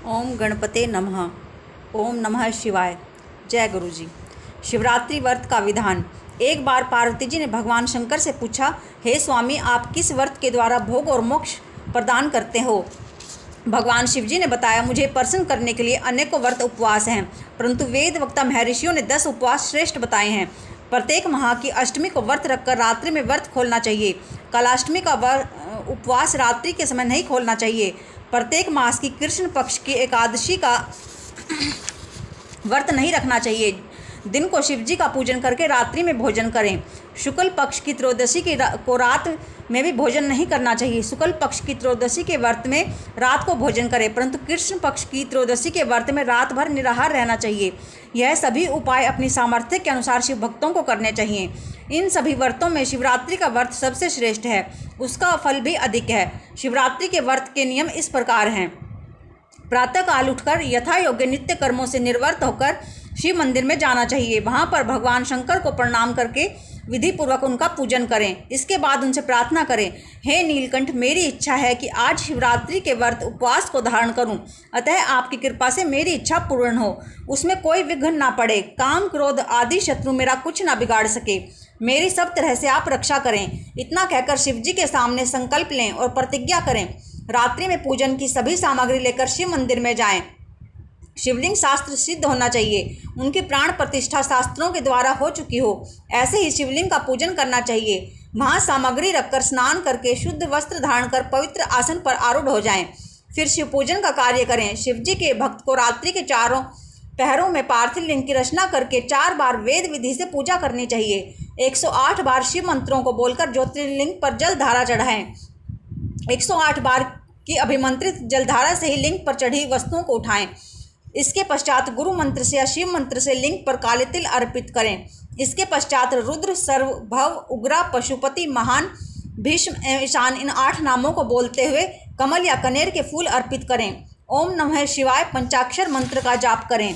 ओम गणपते नमः। ओम नमः शिवाय। जय गुरु जी। शिवरात्रि व्रत का विधान। एक बार पार्वती जी ने भगवान शंकर से पूछा, हे स्वामी, आप किस व्रत के द्वारा भोग और मोक्ष प्रदान करते हो? भगवान शिव जी ने बताया, मुझे प्रसन्न करने के लिए अनेकों व्रत उपवास हैं, परंतु वेद वक्ता महर्षियों ने 10 उपवास श्रेष्ठ बताए हैं। प्रत्येक माह की अष्टमी को व्रत रखकर रात्रि में व्रत खोलना चाहिए। कलाष्टमी का उपवास रात्रि के समय नहीं खोलना चाहिए। प्रत्येक मास की कृष्ण पक्ष की एकादशी का व्रत नहीं रखना चाहिए। दिन को शिव जी का पूजन करके रात्रि में भोजन करें। शुक्ल पक्ष की त्रयोदशी को रात में भी भोजन नहीं करना चाहिए। शुक्ल पक्ष की त्रयोदशी के व्रत में रात को भोजन करें, परंतु कृष्ण पक्ष की त्रयोदशी के व्रत में रात भर निराहार रहना चाहिए। यह सभी उपाय अपनी सामर्थ्य के अनुसार शिव भक्तों को करने चाहिए। इन सभी व्रतों में शिवरात्रि का व्रत सबसे श्रेष्ठ है, उसका फल भी अधिक है। शिवरात्रि के व्रत के नियम इस प्रकार हैं। प्रातःकाल उठकर यथा योग्य नित्य कर्मों से निर्वृत्त होकर शिव मंदिर में जाना चाहिए। वहां पर भगवान शंकर को प्रणाम करके विधि पूर्वक उनका पूजन करें। इसके बाद उनसे प्रार्थना करें, हे नीलकंठ, मेरी इच्छा है कि आज शिवरात्रि के व्रत उपवास को धारण करूं, अतः आपकी कृपा से मेरी इच्छा पूर्ण हो, उसमें कोई विघ्न ना पड़े, काम क्रोध आदि शत्रु मेरा कुछ ना बिगाड़ सके, मेरी सब तरह से आप रक्षा करें। इतना कहकर शिव जी के सामने संकल्प लें और प्रतिज्ञा करें। रात्रि में पूजन की सभी सामग्री लेकर शिव मंदिर में जाएं। शिवलिंग शास्त्र सिद्ध होना चाहिए, उनकी प्राण प्रतिष्ठा शास्त्रों के द्वारा हो चुकी हो, ऐसे ही शिवलिंग का पूजन करना चाहिए। वहां सामग्री रखकर स्नान करके शुद्ध वस्त्र धारण कर पवित्र आसन पर आरूढ़ हो जाएं। फिर शिव पूजन का कार्य करें। शिव जी के भक्त को रात्रि के चारों पहरों में पार्थिव लिंग की रचना करके 4 बार वेद विधि से पूजा करनी चाहिए। 108 बार शिव मंत्रों को बोलकर ज्योतिर्लिंग पर जल धारा चढ़ाएं। 108 बार की अभिमंत्रित जलधारा से ही लिंग पर चढ़ी वस्तुओं को उठाएं। इसके पश्चात गुरु मंत्र से या शिव मंत्र से लिंग पर काले तिल अर्पित करें। इसके पश्चात रुद्र, सर्व, भव, उग्रा, पशुपति, महान, भीष्म एवं ईशान, इन 8 नामों को बोलते हुए कमल या कनेर के फूल अर्पित करें। ओम नमः शिवाय पंचाक्षर मंत्र का जाप करें।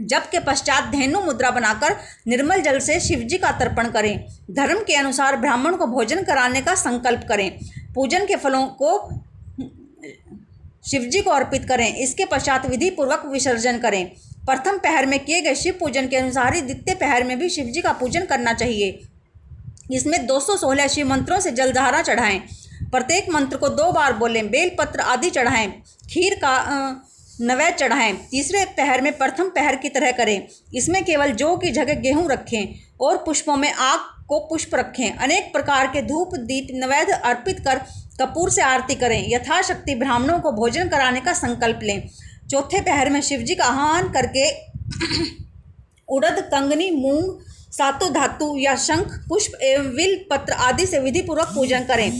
जप के पश्चात धेनु मुद्रा बनाकर निर्मल जल से शिव जी का तर्पण करें। धर्म के अनुसार ब्राह्मण को भोजन कराने का संकल्प करें। पूजन के फलों को शिव जी को अर्पित करें। इसके पश्चात विधि पूर्वक विसर्जन करें। प्रथम पहर में किए गए शिव पूजन के अनुसार ही द्वितीय पहर में भी शिव जी का पूजन करना चाहिए। इसमें 216 शिव मंत्रों से जलधारा चढ़ाएं। प्रत्येक मंत्र को 2 बार बोलें। बेलपत्र आदि चढ़ाएं। खीर का नैवेद्य चढ़ाएं। तीसरे पहर में प्रथम पहर की तरह करें। इसमें केवल जौ की जगह गेहूं रखें और पुष्पों में आग को पुष्प रखें। अनेक प्रकार के धूप दीप नैवेद्य अर्पित कर कपूर से आरती करें। यथाशक्ति ब्राह्मणों को भोजन कराने का संकल्प लें। चौथे पहर में शिव जी का आह्वान करके उड़द, कंगनी, मूंग, सातु धातु या शंख, पुष्प एवं विल पत्र आदि से विधि पूर्वक पूजन करें।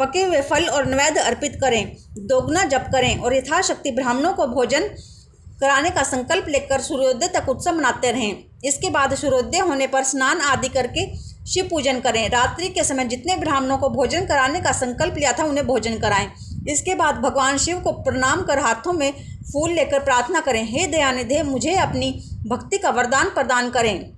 पके हुए फल और नैवेद्य अर्पित करें। दोगुना जप करें और यथाशक्ति ब्राह्मणों को भोजन कराने का संकल्प लेकर सूर्योदय तक उत्सव मनाते रहें। इसके बाद सूर्योदय होने पर स्नान आदि करके शिव पूजन करें। रात्रि के समय जितने ब्राह्मणों को भोजन कराने का संकल्प लिया था उन्हें भोजन कराएं। इसके बाद भगवान शिव को प्रणाम कर हाथों में फूल लेकर प्रार्थना करें, हे दयानिधे, मुझे अपनी भक्ति का वरदान प्रदान करें।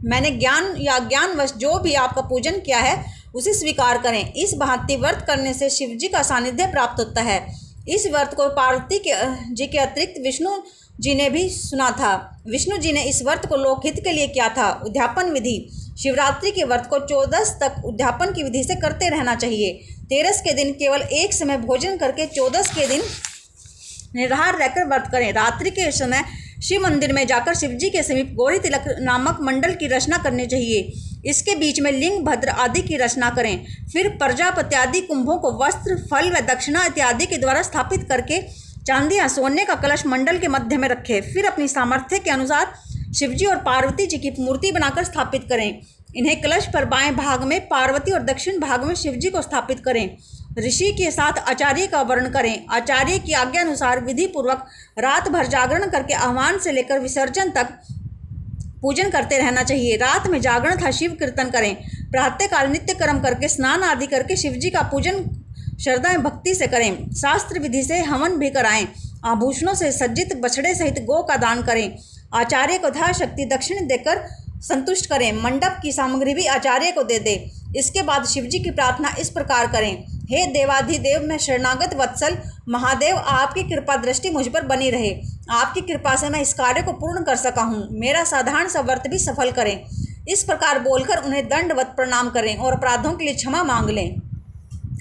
मैंने ज्ञान या ज्ञानवश जो भी आपका पूजन किया है उसे स्वीकार करें। इस भांति व्रत करने से शिव जी का सानिध्य प्राप्त होता है। इस व्रत को पार्वती जी के अतिरिक्त विष्णु जी ने भी सुना था। विष्णु जी ने इस व्रत को लोकहित के लिए किया था। उद्यापन विधि। शिवरात्रि के व्रत को 14 तक उद्यापन की विधि से करते रहना चाहिए। 13 के दिन केवल एक समय भोजन करके 14 के दिन निराहार रहकर व्रत करें। रात्रि के समय शिव मंदिर में जाकर शिव जी के समीप गौरी तिलक नामक मंडल की रचना करनी चाहिए। इसके बीच में लिंग, भद्र आदि की रचना करें। फिर प्रजापति आदि कुंभों को वस्त्र, फल व दक्षिणा इत्यादि के द्वारा स्थापित करके चांदी या सोने का कलश मंडल के मध्य में रखें। फिर अपनी सामर्थ्य के अनुसार शिवजी और पार्वती जी की मूर्ति बनाकर स्थापित करें। इन्हें कलश पर बाएं भाग में पार्वती और दक्षिण भाग में शिवजी को स्थापित करें। ऋषि के साथ आचार्य का वर्ण करें। आचार्य की आज्ञा अनुसार विधि पूर्वक रात भर जागरण करके आह्वान से लेकर विसर्जन तक पूजन करते रहना चाहिए। रात में जागरण था शिव कीर्तन करें। प्रातःकाल नित्य कर्म करके स्नान आदि करके शिवजी का पूजन श्रद्धा एवं भक्ति से करें। शास्त्र विधि से हवन भी कराएं। आभूषणों से सज्जित बछड़े सहित गौ का दान करें। आचार्य को यथाशक्ति दक्षिण देकर संतुष्ट करें। मंडप की सामग्री भी आचार्य को दे दे। इसके बाद शिवजी की प्रार्थना इस प्रकार करें, हे देवाधिदेव, मैं शरणागत वत्सल महादेव, आपकी कृपा दृष्टि मुझ पर बनी रहे। आपकी कृपा से मैं इस कार्य को पूर्ण कर सका हूँ। मेरा साधारण सा व्रत भी सफल करें। इस प्रकार बोलकर उन्हें दंडवत प्रणाम करें और अपराधों के लिए क्षमा मांग लें।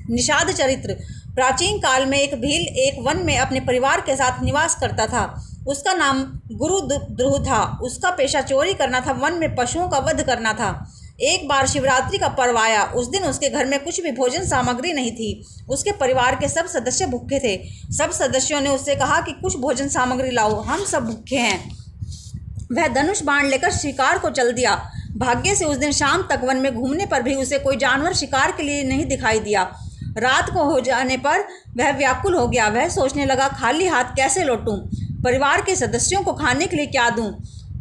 निषाद चरित्र। प्राचीन काल में एक भील एक वन में अपने परिवार के साथ निवास करता था। उसका नाम गुरु द्रुह था। उसका पेशा चोरी करना था, वन में पशुओं का वध करना था। एक बार शिवरात्रि का पर्व आया। उस दिन उसके घर में कुछ भी भोजन सामग्री नहीं थी। उसके परिवार के सब सदस्य भूखे थे। सब सदस्यों ने उससे कहा कि कुछ भोजन सामग्री लाओ, हम सब भूखे हैं। वह धनुष बाण लेकर शिकार को चल दिया। भाग्य से उस दिन शाम तक वन में घूमने पर भी उसे कोई जानवर शिकार के लिए नहीं दिखाई दिया। रात को हो जाने पर वह व्याकुल हो गया। वह सोचने लगा, खाली हाथ कैसे लौटूं? परिवार के सदस्यों को खाने के लिए क्या दूं?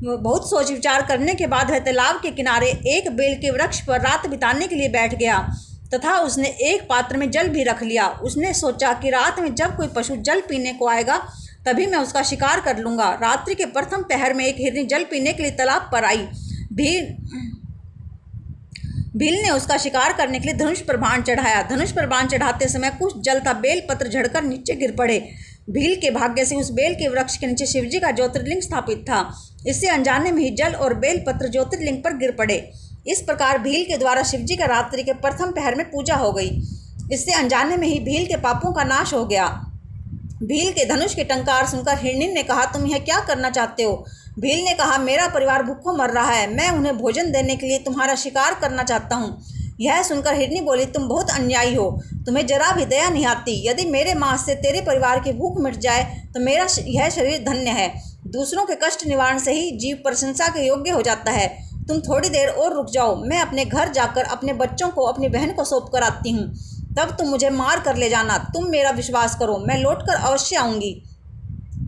बहुत सोच विचार करने के बाद वह तालाब के किनारे एक बेल के वृक्ष पर रात बिताने के लिए बैठ गया तथा उसने एक पात्र में जल भी रख लिया। उसने सोचा कि रात में जब कोई पशु जल पीने को आएगा तभी मैं उसका शिकार कर लूँगा। रात्रि के प्रथम पहर में एक हिरनी जल पीने के लिए तालाब पर आई। भील ने उसका शिकार करने के लिए धनुष पर बाण चढ़ाया। धनुष पर बाण चढ़ाते समय कुछ जल था बेल पत्र झड़कर नीचे गिर पड़े। भील के भाग्य से उस बेल के वृक्ष के नीचे शिवजी का ज्योतिर्लिंग स्थापित था। इससे अनजाने में ही जल और बेल पत्र ज्योतिर्लिंग पर गिर पड़े। इस प्रकार भील के द्वारा शिवजी का रात्रि के प्रथम पहर में पूजा हो गई। इससे अनजाने में ही भील के पापों का नाश हो गया। भील के धनुष के टंकार सुनकर हिरनी ने कहा, तुम यह क्या करना चाहते हो? भील ने कहा, मेरा परिवार भूखों मर रहा है, मैं उन्हें भोजन देने के लिए तुम्हारा शिकार करना चाहता हूँ। यह सुनकर हिरनी बोली, तुम बहुत अन्यायी हो, तुम्हें जरा भी दया नहीं आती। यदि मेरे मांस से तेरे परिवार की भूख मिट जाए तो मेरा यह शरीर धन्य है। दूसरों के कष्ट निवारण से ही जीव प्रशंसा के योग्य हो जाता है। तुम थोड़ी देर और रुक जाओ, मैं अपने घर जाकर अपने बच्चों को अपनी बहन को सौंप कर आती हूँ, तब तुम मुझे मार कर ले जाना। तुम मेरा विश्वास करो, मैं लौटकर अवश्य आऊँगी।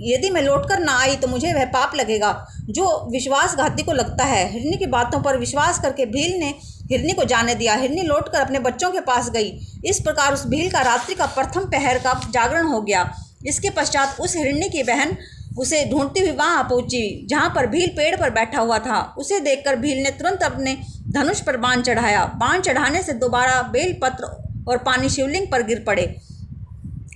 यदि मैं लौटकर ना आई तो मुझे वह पाप लगेगा जो विश्वासघाती को लगता है। हिरनी की बातों पर विश्वास करके भील ने हिरनी को जाने दिया। हिरनी लौटकर अपने बच्चों के पास गई। इस प्रकार उस भील का रात्रि का प्रथम पहर का जागरण हो गया। इसके पश्चात उस हिरनी की बहन उसे ढूंढती हुई वहां पहुंची जहां पर भील पेड़ पर बैठा हुआ था। उसे देखकर भील ने तुरंत अपने धनुष पर बाण चढ़ाया। बाण चढ़ाने से दोबारा बेल पत्र और पानी शिवलिंग पर गिर पड़े।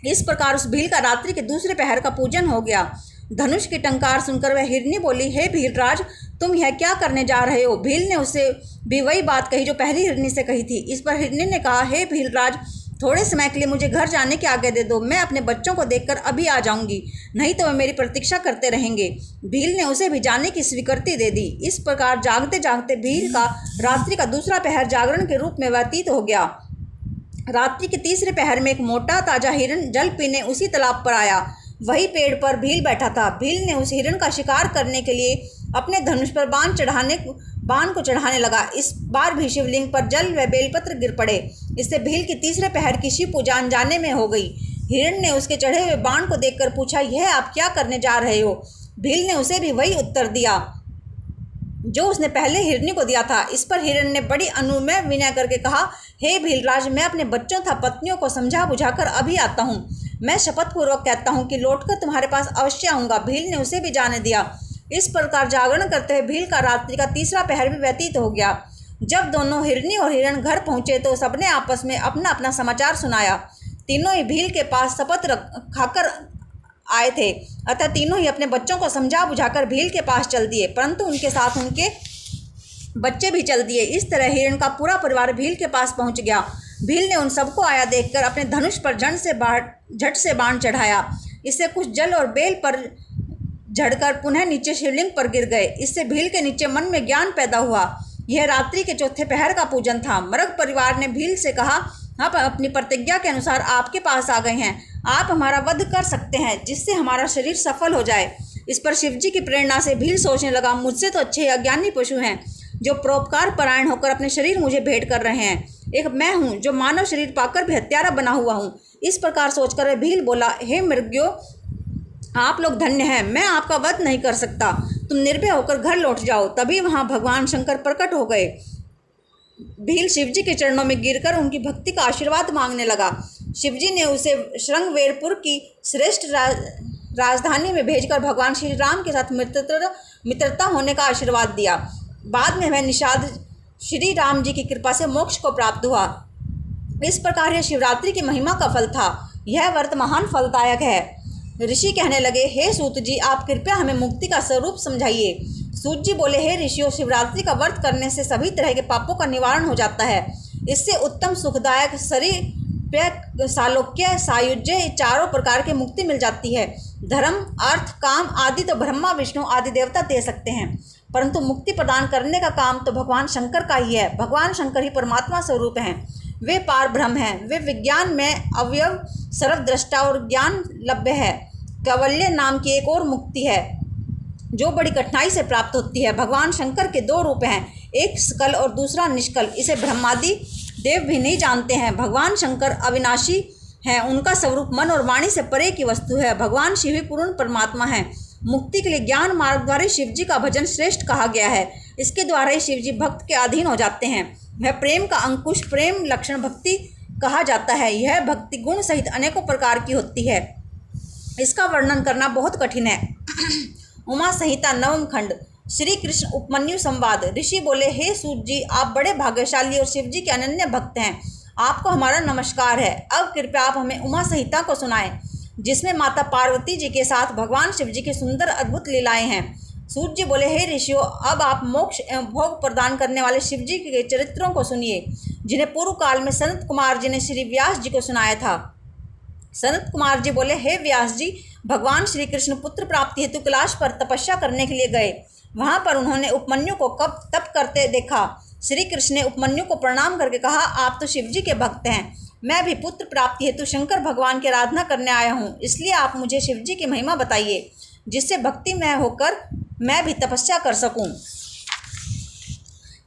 इस प्रकार उस भील का रात्रि के दूसरे पहर का पूजन हो गया। धनुष की टंकार सुनकर वह हिरनी बोली, हे भीलराज, तुम यह क्या करने जा रहे हो? भील ने उससे भी वही बात कही जो पहली हिरनी से कही थी। इस पर हिरनी ने कहा, हे भीलराज, थोड़े समय के लिए मुझे घर जाने की आज्ञा दे दो। मैं अपने बच्चों को देखकर अभी आ जाऊंगी, नहीं तो वे मेरी प्रतीक्षा करते रहेंगे। भील ने उसे भी जाने की स्वीकृति दे दी। इस प्रकार जागते जागते भील का रात्रि का दूसरा पहर जागरण के रूप में व्यतीत हो गया। रात्रि के तीसरे पहर में एक मोटा ताजा हिरण जल पीने उसी तालाब पर आया। वही पेड़ पर भील बैठा था। भील ने उस हिरण का शिकार करने के लिए अपने धनुष पर बाण को चढ़ाने लगा। इस बार भी शिवलिंग पर जल व बेलपत्र गिर पड़े। इससे भील की तीसरे पहर की शिव पूजा अनजाने में हो गई। हिरण ने उसके चढ़े हुए बाण को देखकर पूछा, यह आप क्या करने जा रहे हो? भील ने उसे भी वही उत्तर दिया जो उसने पहले हिरनी को दिया था। इस पर हिरण ने बड़ी अनुनय विनय करके कहा, हे भीलराज, मैं अपने बच्चों तथा पत्नियों को समझा बुझाकर अभी आता हूँ। मैं शपथ पूर्वक कहता हूँ कि लौटकर तुम्हारे पास अवश्य आऊँगा। भील ने उसे भी जाने दिया। इस प्रकार जागरण करते हुए भील का रात्रि का तीसरा पहर भी व्यतीत हो गया। जब दोनों हिरनी और हिरण घर पहुँचे तो सबने आपस में अपना अपना समाचार सुनाया। तीनों ही भील के पास शपथ खाकर आए थे, अतः तीनों ही अपने बच्चों को समझा बुझाकर भील के पास चल दिए, परंतु उनके साथ उनके बच्चे भी चल दिए। इस तरह हिरण का पूरा परिवार भील के पास पहुंच गया। भील ने उन सबको आया देखकर अपने धनुष पर झट से बाण चढ़ाया। इससे कुछ जल और बेल पर झड़कर पुनः नीचे शिवलिंग पर गिर गए। इससे भील के नीचे मन में ज्ञान पैदा हुआ। यह रात्रि के चौथे पहर का पूजन था। मृग परिवार ने भील से कहा, हम अपनी प्रतिज्ञा के अनुसार आपके पास आ गए हैं। आप हमारा वध कर सकते हैं जिससे हमारा शरीर सफल हो जाए। इस पर शिवजी की प्रेरणा से भील सोचने लगा, मुझसे तो अच्छे अज्ञानी पशु हैं जो परोपकार परायण होकर अपने शरीर मुझे भेंट कर रहे हैं। एक मैं हूँ जो मानव शरीर पाकर भी हत्यारा बना हुआ हूँ। इस प्रकार सोचकर वह भील बोला, हे मृग्यो, आप लोग धन्य हैं, मैं आपका वध नहीं कर सकता। तुम निर्भय होकर घर लौट जाओ। तभी वहाँ भगवान शंकर प्रकट हो गए। भील शिवजी के चरणों में गिरकर उनकी भक्ति का आशीर्वाद मांगने लगा। शिवजी ने उसे श्रृंगवेरपुर की श्रेष्ठ राजधानी में भेजकर भगवान श्री राम के साथ मित्रता होने का आशीर्वाद दिया। बाद में वह निषाद श्री राम जी की कृपा से मोक्ष को प्राप्त हुआ। इस प्रकार यह शिवरात्रि की महिमा का फल था। यह व्रत महान फलदायक है। ऋषि कहने लगे, हे सूत जी, आप कृपया हमें मुक्ति का स्वरूप समझाइए। सूत जी बोले, हे ऋषियों, शिवरात्रि का व्रत करने से सभी तरह के पापों का निवारण हो जाता है। इससे उत्तम, सुखदायक, शरीर, सालोक्य, सायुज्य, चारों प्रकार की मुक्ति मिल जाती है। धर्म, अर्थ, काम आदि तो ब्रह्मा, विष्णु आदि देवता दे सकते हैं, परंतु मुक्ति प्रदान करने का काम तो भगवान शंकर का ही है। भगवान शंकर ही परमात्मा स्वरूप हैं। वे पार ब्रह्म हैं। वे विज्ञान में अवयव, सर्वद्रष्टा और ज्ञान लभ्य है। कैवल्य नाम की एक और मुक्ति है जो बड़ी कठिनाई से प्राप्त होती है। भगवान शंकर के दो रूप हैं, एक सकल और दूसरा निष्कल। इसे ब्रह्मादि देव भी नहीं जानते हैं। भगवान शंकर अविनाशी हैं। उनका स्वरूप मन और वाणी से परे की वस्तु है। भगवान शिव ही पूर्ण परमात्मा हैं। मुक्ति के लिए ज्ञान मार्ग द्वारा शिव जी का भजन श्रेष्ठ कहा गया है। इसके द्वारा ही शिव जी भक्त के अधीन हो जाते हैं। वह प्रेम का अंकुश, प्रेम लक्षण भक्ति कहा जाता है। यह भक्ति गुण सहित अनेकों प्रकार की होती है। इसका वर्णन करना बहुत कठिन है। उमा संहिता, नवम खंड। श्री कृष्ण उपमन्यु संवाद। ऋषि बोले, हे सूत जी, आप बड़े भाग्यशाली और शिव जी के अनन्य भक्त हैं। आपको हमारा नमस्कार है। अब कृपया आप हमें उमा संहिता को सुनाएं, जिसमें माता पार्वती जी के साथ भगवान शिव जी की सुंदर अद्भुत लीलाएं हैं। सूत जी बोले, हे ऋषियों, अब आप मोक्ष एवं भोग प्रदान करने वाले शिव जी के चरित्रों को सुनिए, जिन्हें पूर्व काल में सनत कुमार जी ने श्री व्यास जी को सुनाया था। सनत कुमार जी बोले, हे व्यास जी, भगवान श्री कृष्ण पुत्र प्राप्ति हेतु कैलाश पर तपस्या करने के लिए गए। वहां पर उन्होंने उपमन्यु को कब तप करते देखा। श्री कृष्ण ने उपमन्यु को प्रणाम करके कहा, आप तो शिव जी के भक्त हैं। मैं भी पुत्र प्राप्ति हेतु शंकर भगवान की आराधना करने आया हूँ, इसलिए आप मुझे शिव जी की महिमा बताइए, जिससे भक्तिमय होकर मैं भी तपस्या कर सकूं।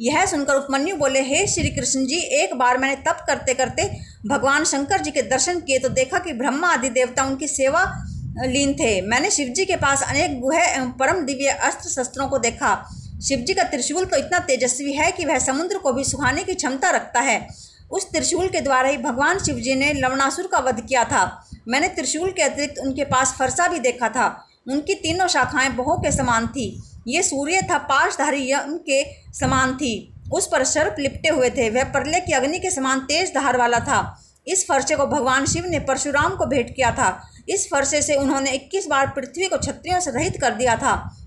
यह सुनकर उपमन्यु बोले, हे श्री कृष्ण जी, एक बार मैंने तप करते करते भगवान शंकर जी के दर्शन किए तो देखा कि ब्रह्मा आदि देवता उनकी सेवा लीन थे। मैंने शिव जी के पास अनेक गुह एवं परम दिव्य अस्त्र शस्त्रों को देखा। शिव जी का त्रिशूल तो इतना तेजस्वी है कि वह समुद्र को भी सुखाने की क्षमता रखता है। उस त्रिशूल के द्वारा ही भगवान शिव जी ने लवणासुर का वध किया था। मैंने त्रिशूल के अतिरिक्त उनके पास फरसा भी देखा था। उनकी तीनों शाखाएं बहों के समान थी। ये सूर्य था, पाशधारी यम के समान थी। उस पर सर्प लिपटे हुए थे। वह प्रलय की अग्नि के समान तेज धार वाला था। इस फरसे को भगवान शिव ने परशुराम को भेंट किया था। इस फरसे से उन्होंने 21 बार पृथ्वी को क्षत्रियों से रहित कर दिया था।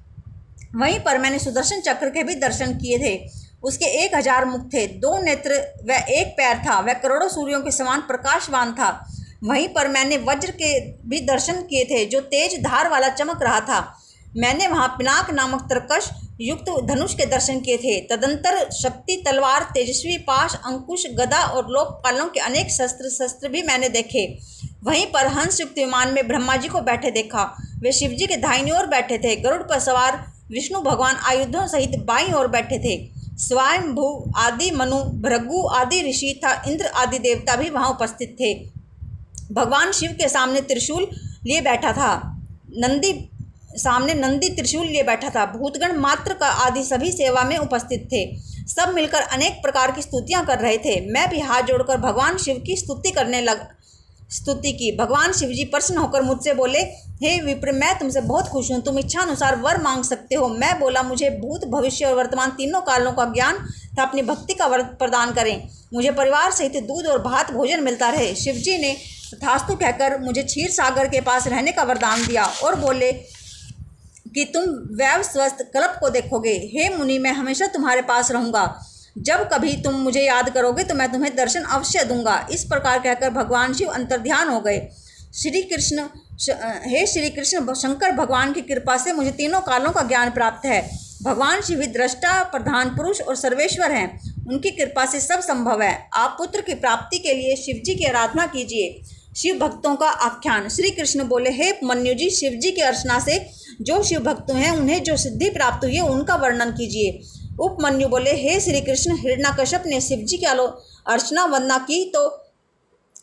वहीं पर मैंने सुदर्शन चक्र के भी दर्शन किए थे। उसके 1000 मुख थे, 2 नेत्र व 1 पैर था। वह करोड़ों सूर्यों के समान प्रकाशवान था। वहीं पर मैंने वज्र के भी दर्शन किए थे, जो तेज धार वाला चमक रहा था। मैंने वहाँ पिनाक नामक तरकश युक्त धनुष के दर्शन किए थे। तदंतर शक्ति, तलवार, तेजस्वी पाश, अंकुश, गदा और लोकपालों के अनेक शस्त्र भी मैंने देखे। वहीं पर हंस युक्त विमान में ब्रह्मा जी को बैठे देखा। वे शिव जी के दाहिनी ओर बैठे थे। गरुड़ पर सवार विष्णु भगवान आयुधों सहित बाईं ओर बैठे थे। स्वयंभू आदि, मनु, भृगु आदि ऋषि था, इंद्र आदि देवता भी वहाँ उपस्थित थे। भगवान शिव के सामने त्रिशूल लिए बैठा था। नंदी त्रिशूल लिए बैठा था। भूतगण, मात्र का आदि सभी सेवा में उपस्थित थे। सब मिलकर अनेक प्रकार की स्तुतियां कर रहे थे। मैं भी हाथ जोड़कर भगवान शिव की स्तुति की। भगवान शिव जी प्रसन्न होकर मुझसे बोले, हे विप्र, मैं तुमसे बहुत खुश हूँ। तुम इच्छा अनुसार वर मांग सकते हो। मैं बोला, मुझे भूत, भविष्य और वर्तमान तीनों कालों का ज्ञान तथा अपनी भक्ति का वर प्रदान करें। मुझे परिवार सहित दूध और भात भोजन मिलता रहे। शिव जी ने तथास्तु कहकर मुझे क्षीर सागर के पास रहने का वरदान दिया और बोले कि तुम वैवस्वत कल्प को देखोगे। हे मुनि, मैं हमेशा तुम्हारे पास रहूँगा। जब कभी तुम मुझे याद करोगे तो मैं तुम्हें दर्शन अवश्य दूंगा। इस प्रकार कहकर भगवान शिव अंतर्ध्यान हो गए। हे श्री कृष्ण, शंकर भगवान की कृपा से मुझे तीनों कालों का ज्ञान प्राप्त है। भगवान शिव दृष्टा, प्रधान पुरुष और सर्वेश्वर हैं। उनकी कृपा से सब संभव है। आप पुत्र की प्राप्ति के लिए शिव जी की आराधना कीजिए। शिव भक्तों का आख्यान। श्री कृष्ण बोले, हे उपमन्यु जी, शिव जी की अर्चना से जो शिव भक्त हैं उन्हें जो सिद्धि प्राप्त हुई है उनका वर्णन कीजिए। उपमन्यु बोले, हे श्री कृष्ण, हिरण्यकश्यप ने शिव जी की अर्चना वंदना की तो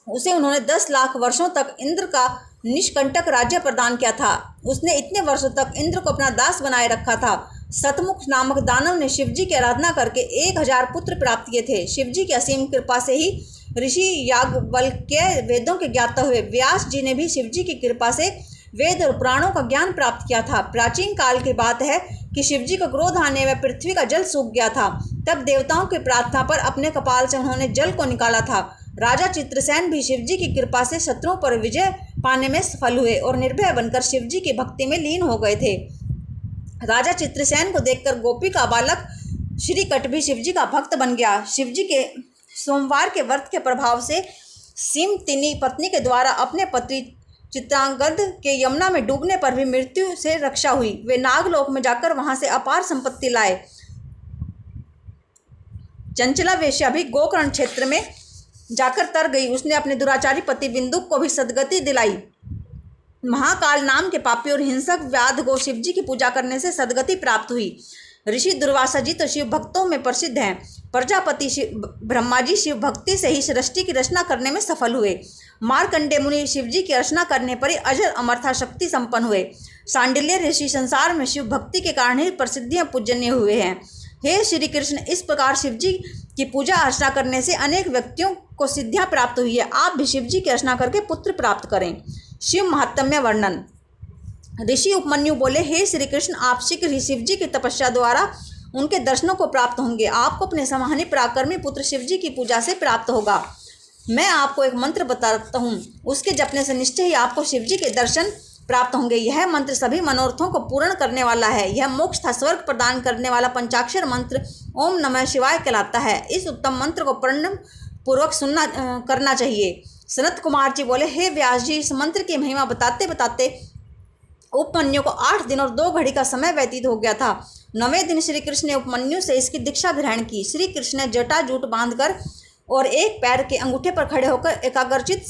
उसे उन्होंने 10 लाख वर्षों तक इंद्र का निष्कंटक राज्य प्रदान किया था। उसने इतने वर्षों तक इंद्र को अपना दास बनाए रखा था। सतमुख नामक दानव ने शिव जी की आराधना करके 1000 पुत्र प्राप्त किए थे। शिव जी की असीम कृपा से ही ऋषि याज्ञवल्क्य वेदों के ज्ञाता हुए। व्यास जी ने भी शिव जी की कृपा से वेद और पुराणों का ज्ञान प्राप्त किया था। प्राचीन काल की बात है कि शिव जी को क्रोध आने व पृथ्वी का जल सूख गया था। तब देवताओं की प्रार्थना पर अपने कपाल से उन्होंने जल को निकाला था। राजा चित्रसेन भी शिवजी की कृपा से शत्रुओं पर विजय पाने में सफल हुए और निर्भय बनकर शिवजी की भक्ति में लीन हो गए थे। राजा चित्रसेन को देखकर गोपी का बालक श्रीकट भी शिवजी का भक्त बन गया। शिवजी के सोमवार के व्रत के प्रभाव से सिमतिनी पत्नी के द्वारा अपने पति चित्रांगद के यमुना में डूबने पर भी मृत्यु से रक्षा हुई। वे नागलोक में जाकर वहां से अपार संपत्ति लाए। चंचला वेश्या भी गोकर्ण क्षेत्र में जाकर तर गई। उसने अपने दुराचारी पति बिंदुक को भी सदगति दिलाई। महाकाल नाम के पापी और हिंसक व्याध को शिवजी की पूजा करने से सदगति प्राप्त हुई। ऋषि दुर्वासा जी तो शिव भक्तों में प्रसिद्ध हैं। प्रजापति ब्रह्मा जी शिव भक्ति से ही सृष्टि की रचना करने में सफल हुए। मार्कंडेय मुनि शिवजी की रचना करने पर ही अजर अमरथा शक्ति संपन्न हुए। सांडिल्य ऋषि संसार में शिव भक्ति के कारण ही प्रसिद्धियां पूजनीय हुए हैं। हे श्री कृष्ण, इस प्रकार शिवजी की पूजा अर्चना करने से अनेक व्यक्तियों को सिद्धियां प्राप्त हुई है। आप भी शिवजी की अर्चना करके पुत्र प्राप्त करें। शिव महात्म्य वर्णन। ऋषि उपमन्यु बोले, हे श्री कृष्ण, आप शीघ्र ही शिवजी की तपस्या द्वारा उनके दर्शनों को प्राप्त होंगे। आपको अपने समाहनी पराक्रमी पुत्र शिवजी की पूजा से प्राप्त होगा। मैं आपको एक मंत्र बताता हूँ, उसके जपने से निश्चय ही आपको शिवजी के दर्शन प्राप्त होंगे। यह मंत्र सभी मनोरथों को पूर्ण करने वाला है। यह मोक्ष तथा स्वर्ग प्रदान करने वाला पंचाक्षर मंत्र ओम नमः शिवाय कहलाता है। इस उत्तम मंत्र को प्रणम पूर्वक सुनना करना चाहिए। सनत कुमार जी बोले, हे व्यास जी, इस मंत्र की महिमा बताते बताते उपमन्यु को 8 दिन और 2 घड़ी का समय व्यतीत हो गया था। 9वें दिन श्री कृष्ण ने उपमन्यु से इसकी दीक्षा ग्रहण की। श्री कृष्ण ने जटाजूट बांधकर और एक पैर के अंगूठे पर खड़े होकर एकाग्रचित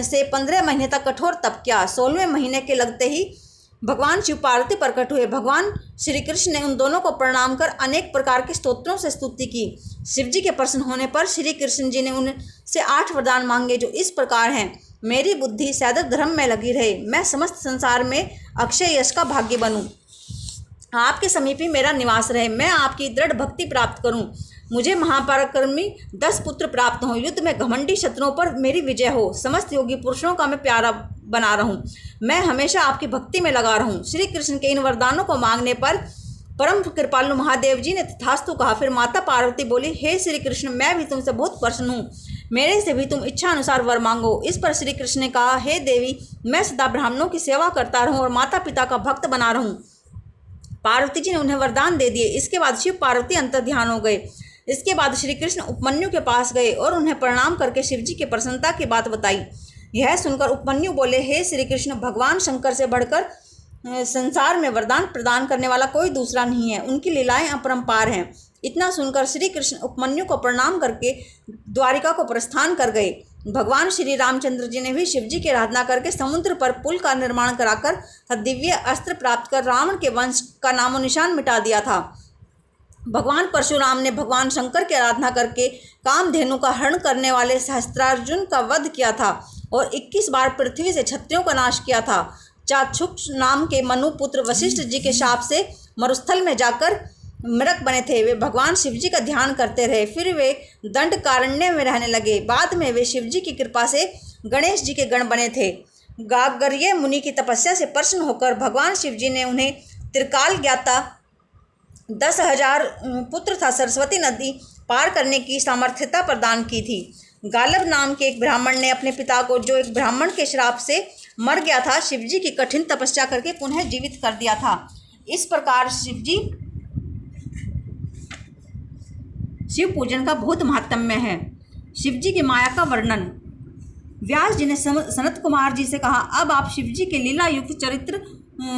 से 15 महीने तक कठोर तप किया। 16वें महीने के लगते ही भगवान शिव पार्वती प्रकट हुए। भगवान श्री कृष्ण ने उन दोनों को प्रणाम कर अनेक प्रकार के स्तोत्रों से स्तुति की। शिवजी के प्रसन्न होने पर श्री कृष्ण जी ने उनसे 8 वरदान मांगे, जो इस प्रकार हैं। मेरी बुद्धि सदैव धर्म में लगी रहे, मैं समस्त संसार में अक्षय यश का भाग्य बनूं, आपके समीप ही मेरा निवास रहे, मैं आपकी दृढ़ भक्ति प्राप्त करूं, मुझे महापराक्रमी 10 पुत्र प्राप्त हों, युद्ध में घमंडी शत्रुओं पर मेरी विजय हो, समस्त योगी पुरुषों का मैं प्यारा बना रहूं, मैं हमेशा आपकी भक्ति में लगा रहूं। श्री कृष्ण के इन वरदानों को मांगने पर परम कृपालु महादेव जी ने तथास्तु कहा। फिर माता पार्वती बोली, हे श्री कृष्ण, मैं भी तुमसे बहुत प्रसन्न हूँ, मेरे से भी तुम इच्छा अनुसार वर मांगो। इस पर श्री कृष्ण ने कहा, हे देवी, मैं सदा ब्राह्मणों की सेवा करता रहूं और माता पिता का भक्त बना रहूं। पार्वती जी ने उन्हें वरदान दे दिए। इसके बाद शिव पार्वती अंतर ध्यान हो गए। इसके बाद श्री कृष्ण उपमन्यु के पास गए और उन्हें प्रणाम करके शिवजी की प्रसन्नता की बात बताई। यह सुनकर उपमन्यु बोले, हे श्री कृष्ण, भगवान शंकर से बढ़कर संसार में वरदान प्रदान करने वाला कोई दूसरा नहीं है, उनकी लीलाएं अपरंपार हैं। इतना सुनकर श्री कृष्ण उपमन्यु को प्रणाम करके द्वारिका को प्रस्थान कर गए। भगवान श्री रामचंद्र जी ने भी शिवजी की आराधना करके समुद्र पर पुल का निर्माण कराकर दिव्य अस्त्र प्राप्त कर रावण के वंश का नामो निशान मिटा दिया था। भगवान परशुराम ने भगवान शंकर की आराधना करके कामधेनु का हरण करने वाले सहस्त्रार्जुन का वध किया था और 21 बार पृथ्वी से क्षत्रियों का नाश किया था। चाक्षुष नाम के मनु पुत्र वशिष्ठ जी के शाप से मरुस्थल में जाकर मृग बने थे। वे भगवान शिवजी का ध्यान करते रहे, फिर वे दंडकारण्य में रहने लगे। बाद में वे शिवजी की कृपा से गणेश जी के गण बने थे। गागर्य मुनि की तपस्या से प्रसन्न होकर भगवान शिवजी ने उन्हें त्रिकाल ज्ञाता 10,000 पुत्र था सरस्वती नदी पार करने की सामर्थ्यता प्रदान की थी। गालब नाम के एक ब्राह्मण ने अपने पिता को, जो एक ब्राह्मण के श्राप से मर गया था, शिवजी की कठिन तपस्या करके पुनः जीवित कर दिया था। इस प्रकार शिव पूजन का बहुत महात्म्य है। शिवजी की माया का वर्णन। व्यास जी ने सनत कुमार जी से कहा, अब आप शिवजी के लीला युक्त चरित्र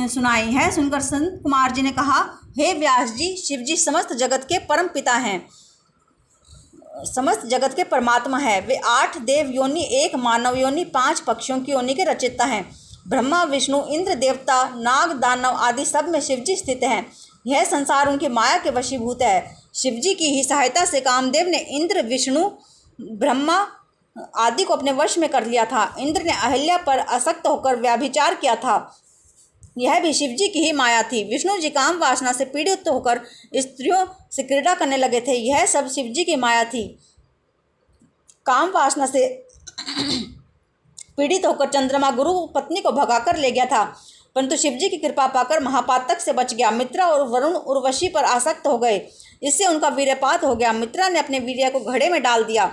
सुनाई है। सुनकर सनत कुमार जी ने कहा, हे व्यास जी, शिवजी समस्त जगत के परम पिता हैं, समस्त जगत के परमात्मा है। वे 8 देव योनि, 1 मानव योनि, 5 पक्षियों की योनि के रचयिता हैं। ब्रह्मा, विष्णु, इंद्र, देवता, नाग, दानव आदि सब में शिवजी स्थित हैं। यह संसार उनकी माया के वशीभूत है। शिवजी की ही सहायता से कामदेव ने इंद्र, विष्णु, ब्रह्मा आदि को अपने वश में कर लिया था। इंद्र ने अहिल्या पर आसक्त होकर व्याभिचार किया था, यह भी शिवजी की ही माया थी। विष्णु जी काम वासना से पीड़ित होकर स्त्रियों से क्रीड़ा करने लगे थे, यह सब शिवजी की माया थी। काम वासना से पीड़ित होकर चंद्रमा गुरु पत्नी को भगाकर ले गया था, परंतु शिवजी की कृपा पाकर महापातक से बच गया। मित्रा और वरुण उर्वशी पर आसक्त हो गए, इससे उनका वीर्यपात हो गया। मित्रा ने अपने वीर्य को घड़े में डाल दिया।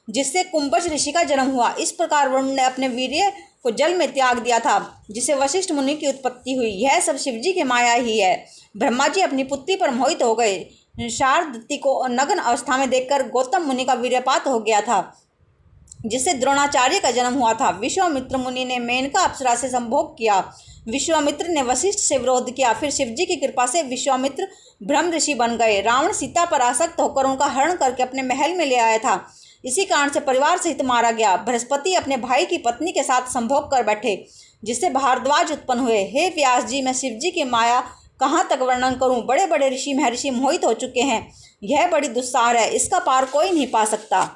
जिससे कुंभज ऋषि का जन्म हुआ। इस प्रकार वरुण ने अपने वीर्य को जल में त्याग दिया था, जिससे वशिष्ठ मुनि की उत्पत्ति हुई। यह सब शिवजी की माया ही है। ब्रह्मा जी अपनी पुत्री पर मोहित हो गए। शारदत्ती को नग्न अवस्था में देखकर गौतम मुनि का वीर्यपात हो गया था, जिससे द्रोणाचार्य का जन्म हुआ था। विश्वामित्र मुनि ने मेनका अप्सरा से संभोग किया। विश्वामित्र ने वशिष्ठ से विरोध किया। फिर शिवजी की कृपा से विश्वामित्र ब्रह्म ऋषि बन गए। रावण सीता पर आसक्त होकर उनका हरण करके अपने महल में ले आया था। इसी कारण से परिवार सहित मारा गया। बृहस्पति अपने भाई की पत्नी के साथ संभोग कर बैठे, जिससे भारद्वाज उत्पन्न हुए। हे व्यास जी, मैं शिवजी की माया कहाँ तक वर्णन करूं? बड़े बड़े ऋषि महर्षि मोहित हो चुके हैं। यह बड़ी दुस्सार है, इसका पार कोई नहीं पा सकता।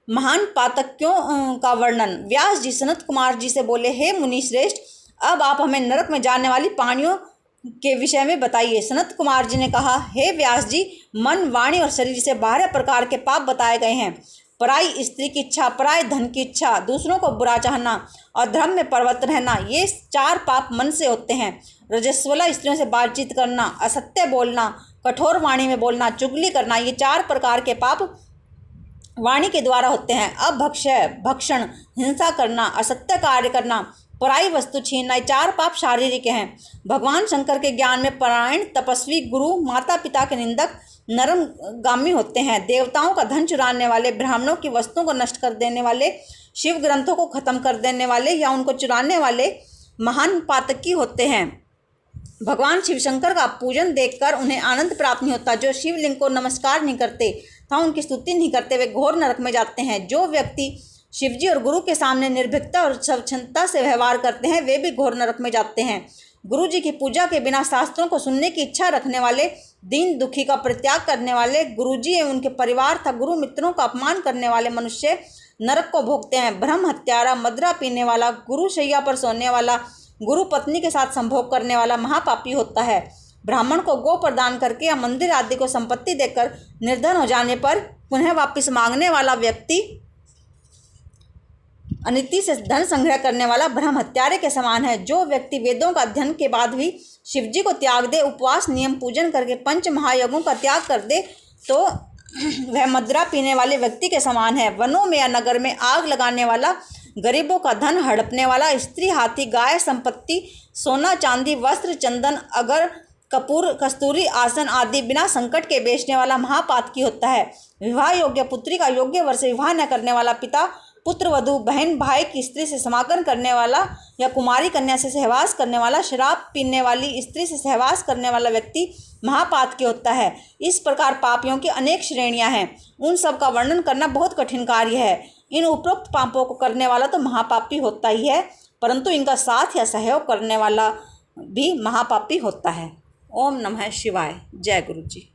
महान पातकियों का वर्णन। व्यास जी सनत कुमार जी से बोले, हे मुनि श्रेष्ठ, अब आप हमें नरक में जाने वाली प्राणियों के विषय में बताइए। सनत कुमार जी ने कहा, हे व्यास जी, मन, वाणी और शरीर से 12 प्रकार के पाप बताए गए हैं। पराई स्त्री की इच्छा, पराय धन की इच्छा, दूसरों को बुरा चाहना और धर्म में प्रवृत्त रहना, ये 4 पाप मन से होते हैं। रजस्वला स्त्रियों से बातचीत करना, असत्य बोलना, कठोर वाणी में बोलना, चुगली करना, ये 4 प्रकार के पाप वाणी के द्वारा होते हैं। अपभक्षय, भक्षण, हिंसा करना, असत्य कार्य करना, पराई वस्तु छीनना, ये 4 पाप शारीरिक हैं। भगवान शंकर के ज्ञान में परायण, तपस्वी, गुरु, माता पिता के निंदक, नरमगामी होते हैं। देवताओं का धन चुराने वाले, ब्राह्मणों की वस्तुओं को नष्ट कर देने वाले, शिव ग्रंथों को खत्म कर देने वाले या उनको चुराने वाले महान पातकी होते हैं। भगवान शिवशंकर का पूजन देखकर उन्हें आनंद प्राप्त नहीं होता। जो शिवलिंग को नमस्कार नहीं करते तथा उनकी स्तुति नहीं करते, वे घोर नरक में जाते हैं। जो व्यक्ति शिवजी और गुरु के सामने निर्भीकता और स्वच्छंदता से व्यवहार करते हैं, वे भी घोर नरक में जाते हैं। गुरु जी की पूजा के बिना शास्त्रों को सुनने की इच्छा रखने वाले, दीन दुखी का परित्याग करने वाले, गुरु जी एवं उनके परिवार तथा गुरु मित्रों का अपमान करने वाले मनुष्य नरक को भोगते हैं। ब्रह्म हत्यारा, मदिरा पीने वाला, गुरु शैया पर सोने वाला, गुरु पत्नी के साथ संभोग करने वाला महापापी होता है। ब्राह्मण को गो प्रदान करके या मंदिर आदि को संपत्ति देकर निर्धन हो जाने पर पुनः वापस मांगने वाला व्यक्ति अनिति से धन संग्रह करने वाला ब्रह्म हत्यारे के समान है। जो व्यक्ति वेदों का अध्ययन के बाद भी शिवजी को त्याग दे, उपवास नियम पूजन करके 5 महायज्ञों का त्याग कर दे, तो वह मदिरा पीने वाले व्यक्ति के समान है। वनों में या नगर में आग लगाने वाला, गरीबों का धन हड़पने वाला, स्त्री, हाथी, गाय, संपत्ति, सोना, चांदी, वस्त्र, चंदन, अगर, कपूर, कस्तूरी, आसन आदि बिना संकट के बेचने वाला महापातकी होता है। विवाह योग्य पुत्री का योग्य वर से विवाह न करने वाला, पिता, पुत्र, वधू, बहन, भाई की स्त्री से समागम करने वाला या कुमारी कन्या से सहवास करने वाला, शराब पीने वाली स्त्री से सहवास करने वाला व्यक्ति महापातकी होता है। इस प्रकार पापियों की अनेक श्रेणियां हैं। उन सब का वर्णन करना बहुत कठिन कार्य है। इन उपरोक्त पापों को करने वाला तो महापापी होता ही है, परंतु इनका साथ या सहयोग करने वाला भी महापापी होता है। ओम नमः शिवाय। जय गुरु जी।